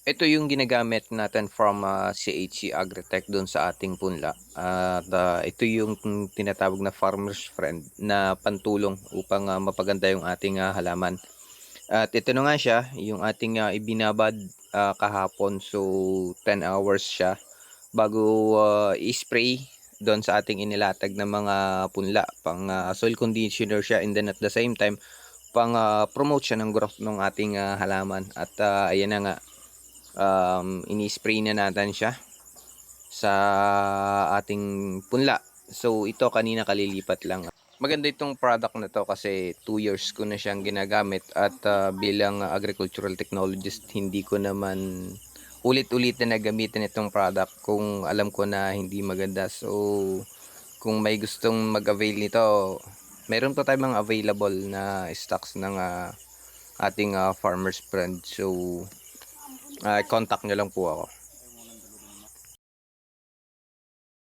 Ito yung ginagamit natin from CHC Agritech doon sa ating punla. At ito yung tinatawag na farmer's friend na pantulong upang mapaganda yung ating halaman. At ito na nga siya, yung ating ibinabad kahapon. So 10 hours siya bago i-spray doon sa ating inilatag na mga punla. Pang soil conditioner siya, and then at the same time pang promote siya ng growth ng ating halaman. At ayan na nga, ini-spray na natin siya sa ating punla. So ito kanina kalilipat lang. Maganda itong product na to kasi 2 years ko na siyang ginagamit, at bilang agricultural technologist hindi ko naman ulit-ulitin na gamitin itong product kung alam ko na hindi maganda. So kung may gustong mag-avail nito, meron pa tayong mga available na stocks ng ating farmers friend. So contact nyo lang po ako.